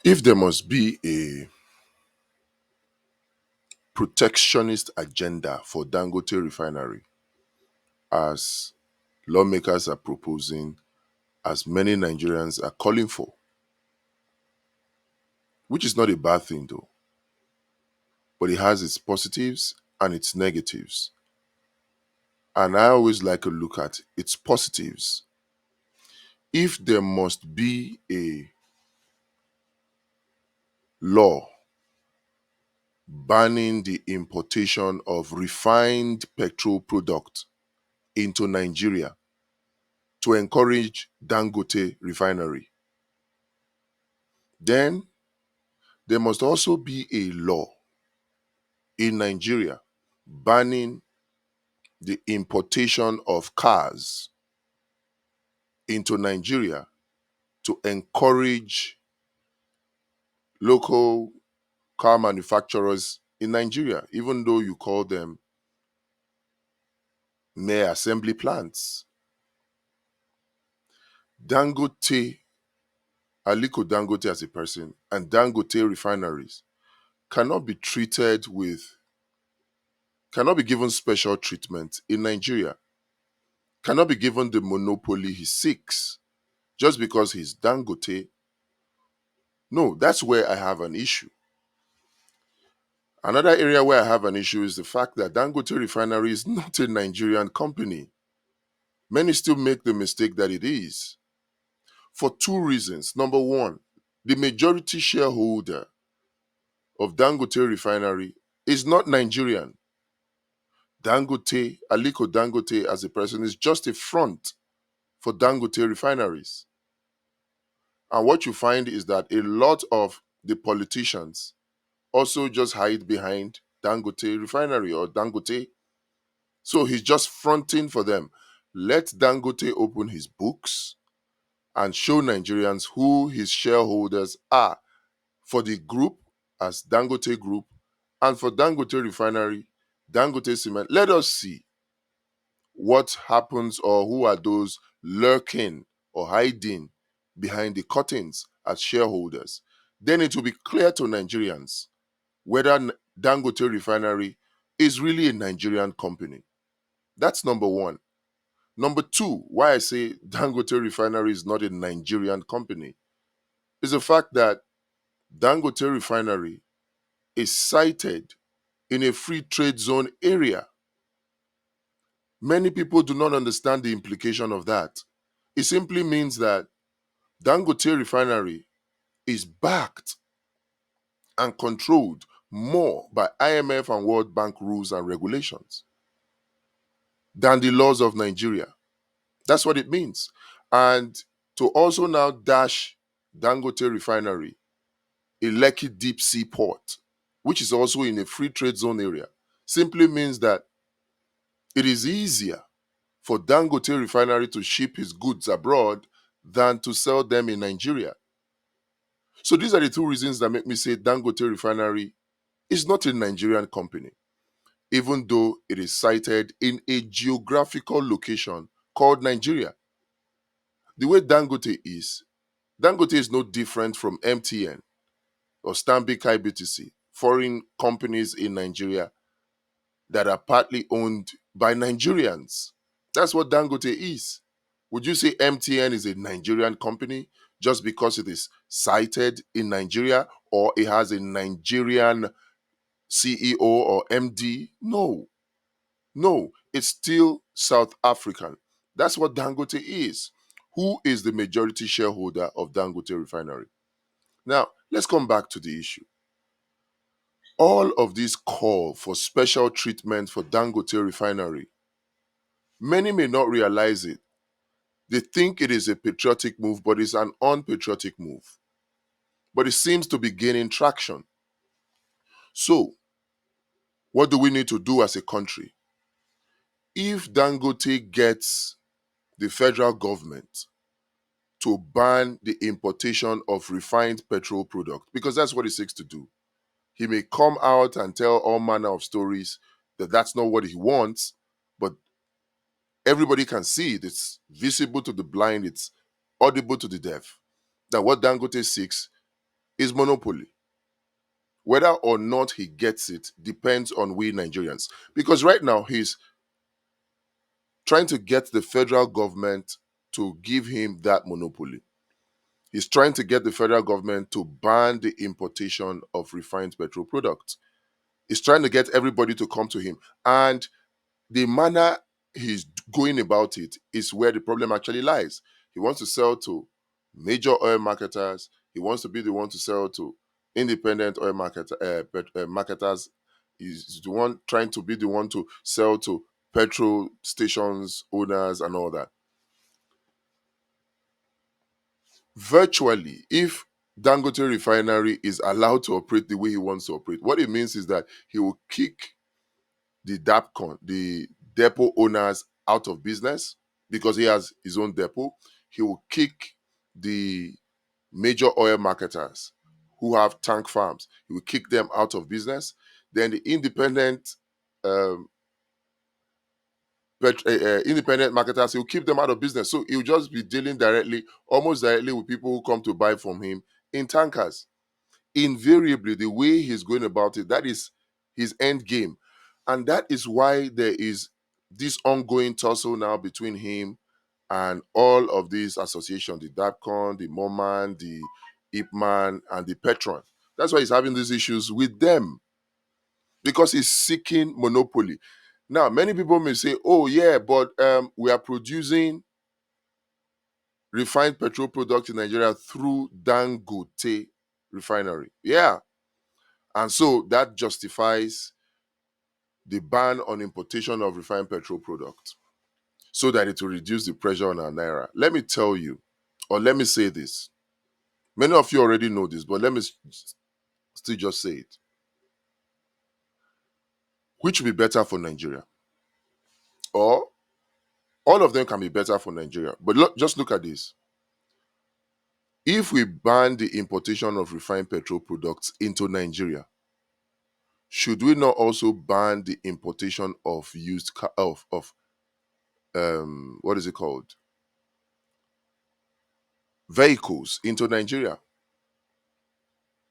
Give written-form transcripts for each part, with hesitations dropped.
If there must be a protectionist agenda for Dangote Refinery, as lawmakers are proposing, as many Nigerians are calling for, which is not a bad thing though, but it has its positives and its negatives. And I always like to look at its positives. If there must be a law banning the importation of refined petrol product into Nigeria to encourage Dangote Refinery, then there must also be a law in Nigeria banning the importation of cars into Nigeria to encourage local car manufacturers in Nigeria, even though you call them mere assembly plants. Dangote, Aliko Dangote as a person, and Dangote refineries cannot be treated with, cannot be given special treatment in Nigeria, cannot be given the monopoly he seeks just because he's Dangote. No, that's where I have an issue. Another area where I have an issue is the fact that Dangote Refinery is not a Nigerian company. Many still make the mistake that it is, for two reasons. Number one, the majority shareholder of Dangote Refinery is not Nigerian. Dangote, Aliko Dangote as a person, is just a front for Dangote refineries. And what you find is that a lot of the politicians also just hide behind Dangote Refinery or Dangote. So he's just fronting for them. Let Dangote open his books and show Nigerians who his shareholders are for the group as Dangote Group and for Dangote Refinery, Dangote Cement. Let us see what happens or who are those lurking or hiding behind the curtains as shareholders. Then it will be clear to Nigerians whether Dangote Refinery is really a Nigerian company. That's number one. Number two, why I say Dangote Refinery is not a Nigerian company is the fact that Dangote Refinery is sited in a free trade zone area. Many people do not understand the implication of that. It simply means that Dangote Refinery is backed and controlled more by IMF and World Bank rules and regulations than the laws of Nigeria. That's what it means. And to also now dash Dangote Refinery a Lekki deep sea port, which is also in a free trade zone area, simply means that it is easier for Dangote Refinery to ship his goods abroad than to sell them in Nigeria. So these are the two reasons that make me say Dangote Refinery is not a Nigerian company, even though it is sited in a geographical location called Nigeria. The way Dangote is no different from MTN or Stanbic IBTC, foreign companies in Nigeria that are partly owned by Nigerians. That's what Dangote is. Would you say MTN is a Nigerian company just because it is sited in Nigeria or it has a Nigerian CEO or MD? No, no, it's still South African. That's what Dangote is. Who is the majority shareholder of Dangote Refinery? Now, let's come back to the issue. All of this call for special treatment for Dangote Refinery, many may not realize it. They think it is a patriotic move, but it's an unpatriotic move. But it seems to be gaining traction. So, what do we need to do as a country? If Dangote gets the federal government to ban the importation of refined petrol product, because that's what he seeks to do, he may come out and tell all manner of stories that that's not what he wants, but everybody can see it. It's visible to the blind, it's audible to the deaf, that what Dangote seeks is monopoly. Whether or not he gets it depends on we Nigerians. Because right now he's trying to get the federal government to give him that monopoly. He's trying to get the federal government to ban the importation of refined petrol products. He's trying to get everybody to come to him. And the manner he's going about it is where the problem actually lies. He wants to sell to major oil marketers. He wants to be the one to sell to independent oil marketers. He's the one trying to be the one to sell to petrol stations owners and all that. Virtually, if Dangote Refinery is allowed to operate the way he wants to operate, what it means is that he will kick the DAPCON, the depot owners, out of business because he has his own depot. He will kick the major oil marketers who have tank farms. He will kick them out of business. Then the independent um, independent marketers, he'll keep them out of business. So he'll just be dealing directly, almost directly with people who come to buy from him in tankers. Invariably, the way he's going about it, that is his end game. And that is why there is this ongoing tussle now between him and all of these associations, the DAPCON, the MOMAN, the IPMAN, and the Petron. That's why he's having these issues with them because he's seeking monopoly. Now, many people may say, oh, yeah, but we are producing refined petrol products in Nigeria through Dangote Refinery. Yeah. And so that justifies the ban on importation of refined petrol products so that it will reduce the pressure on our naira. Let me tell you, or let me say this. Many of you already know this, but let me still just say it. Which will be better for Nigeria? Or all of them can be better for Nigeria. But just look at this. If we ban the importation of refined petrol products into Nigeria, should we not also ban the importation of used car of what is it called? Vehicles into Nigeria,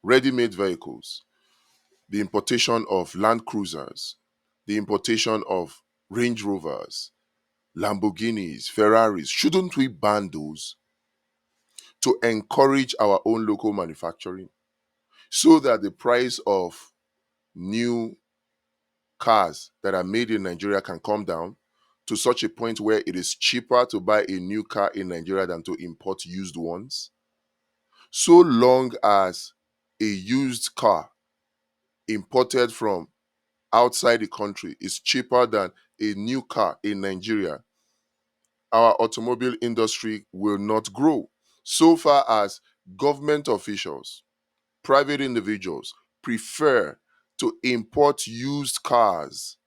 ready-made vehicles, the importation of Land Cruisers, the importation of Range Rovers, Lamborghinis, Ferraris. Shouldn't we ban those to encourage our own local manufacturing so that the price of new cars that are made in Nigeria can come down to such a point where it is cheaper to buy a new car in Nigeria than to import used ones? So long as a used car imported from outside the country is cheaper than a new car in Nigeria, our automobile industry will not grow. So far as government officials, private individuals prefer to import used cars,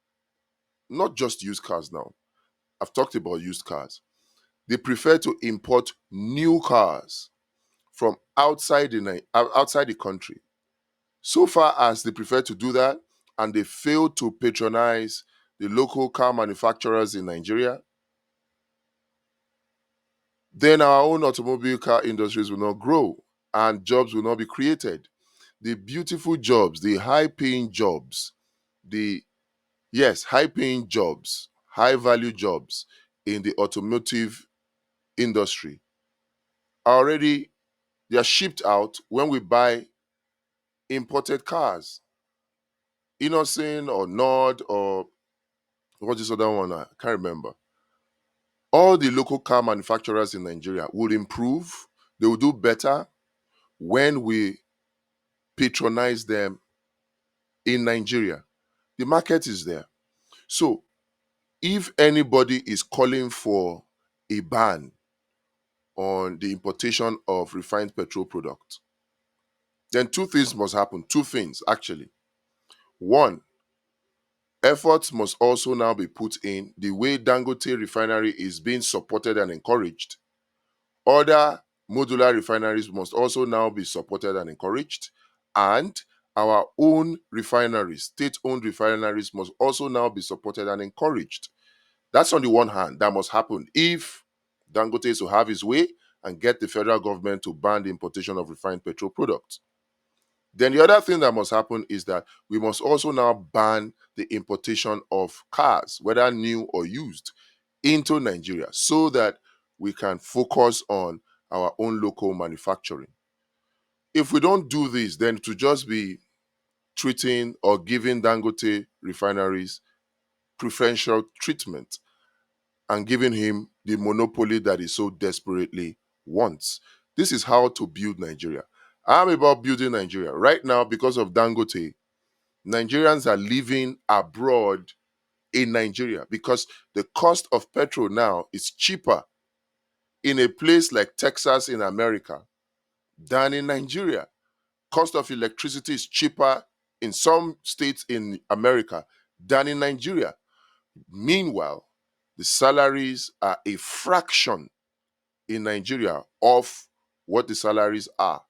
not just used cars now. I've talked about used cars. They prefer to import new cars from outside the country. So far as they prefer to do that and they fail to patronize the local car manufacturers in Nigeria, then our own automobile car industries will not grow and jobs will not be created. The beautiful jobs, the high paying jobs, the high paying jobs, high value jobs in the automotive industry are already, they are shipped out when we buy imported cars. Innoson or Nord or what's this other one? I can't remember. All the local car manufacturers in Nigeria will improve. They will do better when we patronize them in Nigeria. The market is there. So if anybody is calling for a ban on the importation of refined petrol products, then two things must happen. Two things, actually. One, efforts must also now be put in the way Dangote Refinery is being supported and encouraged. Other modular refineries must also now be supported and encouraged. And our own refineries, state-owned refineries, must also now be supported and encouraged. That's on the one hand, that must happen if Dangote is to have his way and get the federal government to ban the importation of refined petrol products. Then the other thing that must happen is that we must also now ban the importation of cars, whether new or used, into Nigeria so that we can focus on our own local manufacturing. If we don't do this, then to just be treating or giving Dangote refineries preferential treatment and giving him the monopoly that he so desperately wants. This is how to build Nigeria. I'm about building Nigeria. Right now, because of Dangote, Nigerians are living abroad in Nigeria because the cost of petrol now is cheaper in a place like Texas in America than in Nigeria. Cost of electricity is cheaper in some states in America than in Nigeria. Meanwhile, the salaries are a fraction in Nigeria of what the salaries are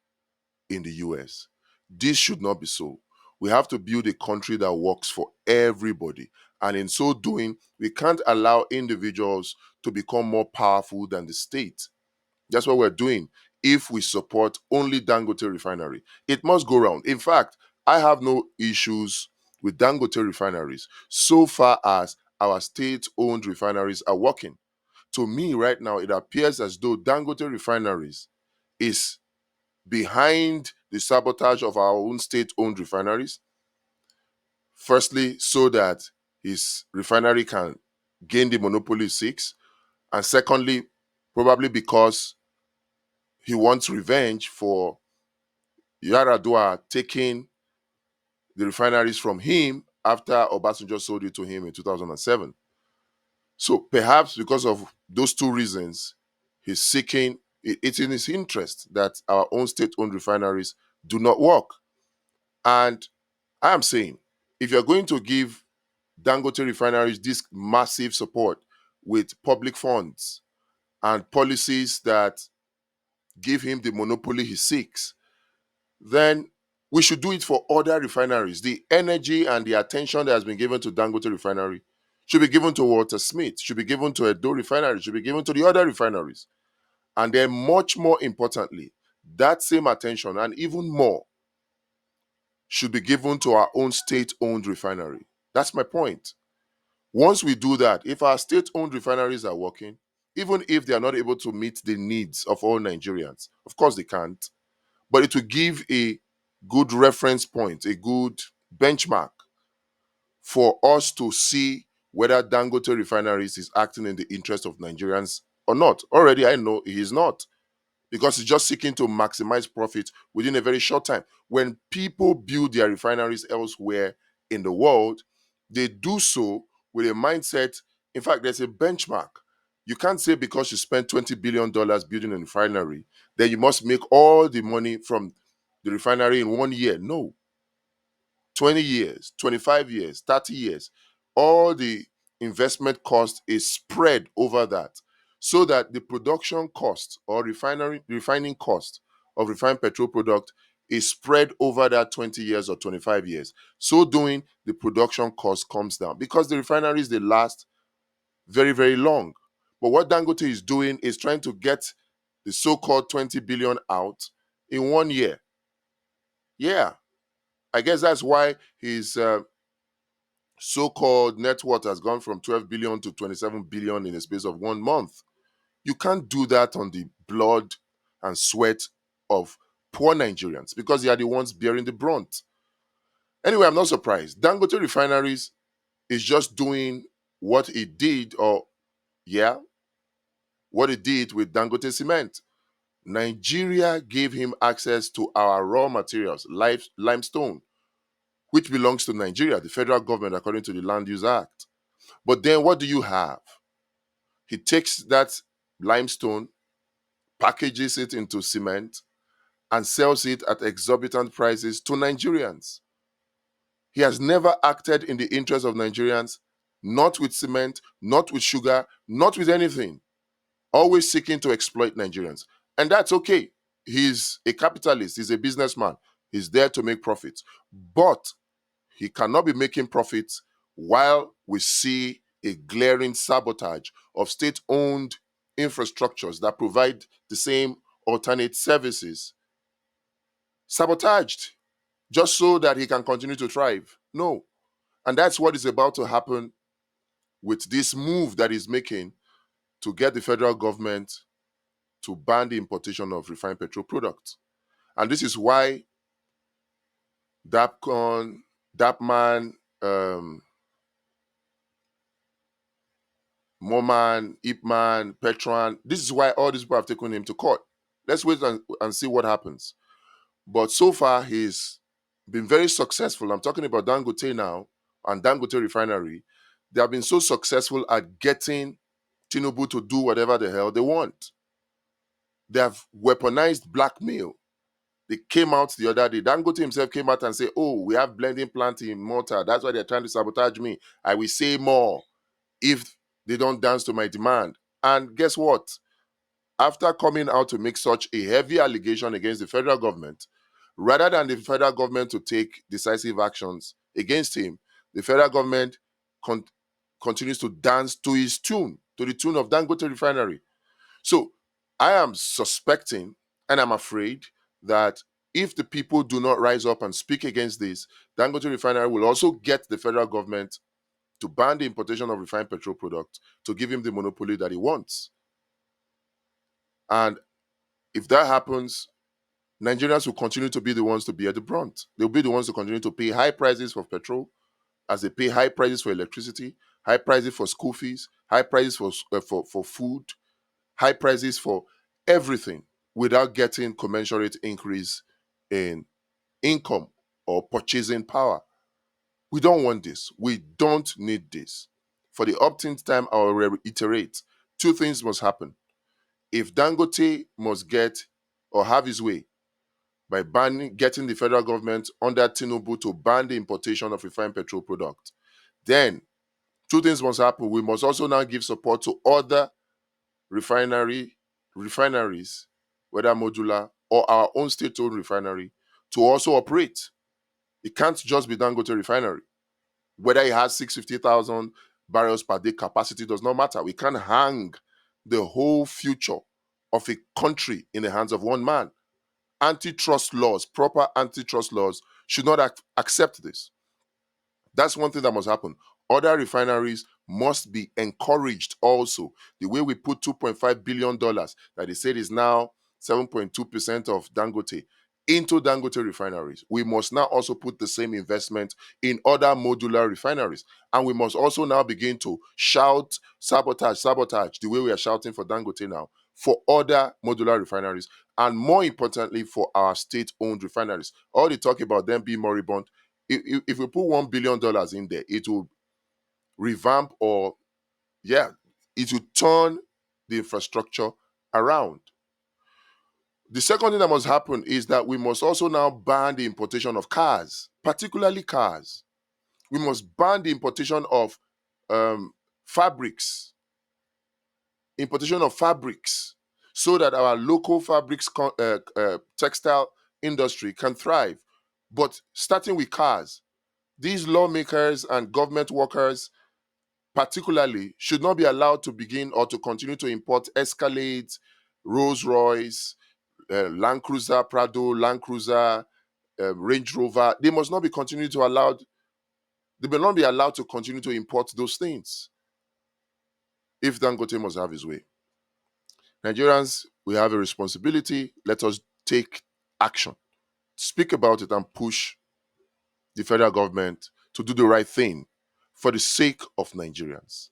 in the US. This should not be so. We have to build a country that works for everybody. And in so doing, we can't allow individuals to become more powerful than the state. That's what we're doing if we support only Dangote Refinery. It must go round. In fact, I have no issues with Dangote refineries so far as our state-owned refineries are working. To me, right now, it appears as though Dangote refineries is behind the sabotage of our own state-owned refineries. Firstly, so that his refinery can gain the monopoly seeks, and secondly, probably because he wants revenge for Yaradua taking the refineries from him after Obasanjo sold it to him in 2007. So perhaps because of those two reasons, he's seeking, it's in his interest that our own state-owned refineries do not work. And I am saying, if you're going to give Dangote refineries this massive support with public funds and policies that give him the monopoly he seeks, then we should do it for other refineries. The energy and the attention that has been given to Dangote refinery should be given to Walter Smith, should be given to Edo refinery, should be given to the other refineries. And then much more importantly, that same attention and even more should be given to our own state-owned refinery. That's my point. Once we do that, if our state-owned refineries are working, even if they are not able to meet the needs of all Nigerians, of course they can't, but it will give a good reference point, a good benchmark for us to see whether Dangote Refineries is acting in the interest of Nigerians or not. Already I know he is not, because he's just seeking to maximize profit within a very short time. When people build their refineries elsewhere in the world, they do so with a mindset. In fact, there's a benchmark. You can't say because you spent $20 billion building a refinery, then you must make all the money from the refinery in 1 year. No. 20 years, 25 years, 30 years, all the investment cost is spread over that, so that the production cost or refining cost of refined petrol product is spread over that 20 years or 25 years. So doing, the production cost comes down because the refineries, they last very, very long. But what Dangote is doing is trying to get the so-called 20 billion out in 1 year. Yeah, I guess that's why his so-called net worth has gone from 12 billion to 27 billion in a space of 1 month. You can't do that on the blood and sweat of poor Nigerians because they are the ones bearing the brunt. Anyway, I'm not surprised. Dangote Refineries is just doing what it did, or yeah, what it did with Dangote Cement. Nigeria gave him access to our raw materials, limestone, which belongs to Nigeria, the federal government, according to the Land Use Act. But then what do you have? He takes that limestone, packages it into cement, and sells it at exorbitant prices to Nigerians. He has never acted in the interest of Nigerians, not with cement, not with sugar, not with anything. Always seeking to exploit Nigerians. And that's okay. He's a capitalist, he's a businessman, he's there to make profits. But he cannot be making profits while we see a glaring sabotage of state-owned infrastructures that provide the same alternate services sabotaged. just so that he can continue to thrive. No. And that's what is about to happen with this move that he's making to get the federal government to ban the importation of refined petrol products. And this is why DAPCON, DAPMAN, MOMAN, IPMAN, Petron, this is why all these people have taken him to court. Let's wait and see what happens. But so far, he's been very successful. I'm talking about Dangote now and Dangote Refinery. They have been so successful at getting Tinubu to do whatever the hell they want. They have weaponized blackmail. They came out the other day. Dangote himself came out and said, "Oh, we have blending plant in Malta. That's why they're trying to sabotage me. I will say more if they don't dance to my demand." And guess what? After coming out to make such a heavy allegation against the federal government, rather than the federal government to take decisive actions against him, the federal government continues to dance to his tune, to the tune of Dangote Refinery. So I am suspecting and I'm afraid that if the people do not rise up and speak against this, Dangote Refinery will also get the federal government to ban the importation of refined petrol products to give him the monopoly that he wants. And if that happens, Nigerians will continue to be the ones to bear the brunt. They'll be the ones to continue to pay high prices for petrol, as they pay high prices for electricity, high prices for school fees, high prices for food, high prices for everything without getting commensurate increase in income or purchasing power. We don't want this. We don't need this. For the umpteenth time, I will reiterate, two things must happen. If Dangote must get or have his way by getting the federal government under Tinubu to ban the importation of refined petrol products, then two things must happen. We must also now give support to other refineries, whether modular or our own state-owned refinery, to also operate. It can't just be Dangote Refinery. Whether it has 650,000 barrels per day capacity does not matter. We can't hang the whole future of a country in the hands of one man. Antitrust laws, proper antitrust laws, should not accept this. That's one thing that must happen. Other refineries must be encouraged also. The way we put $2.5 billion that they said is now 7.2% of Dangote into Dangote refineries. We must now also put the same investment in other modular refineries. And we must also now begin to shout sabotage, sabotage, the way we are shouting for Dangote now, for other modular refineries, and more importantly, for our state-owned refineries. All the talk about them being moribund, if we put $1 billion in there, it will revamp or, yeah, it will turn the infrastructure around. The second thing that must happen is that we must also now ban the importation of cars, particularly cars. We must ban the importation of fabrics, so that our local fabrics textile industry can thrive. But starting with cars, these lawmakers and government workers particularly should not be allowed to begin or to continue to import Escalades, Rolls Royce, Land Cruiser Prado, Land Cruiser, Range Rover. They must not be continued to allowed. They will not be allowed to continue to import those things if Dangote must have his way. Nigerians, we have a responsibility. Let us take action, speak about it, and push the federal government to do the right thing for the sake of Nigerians.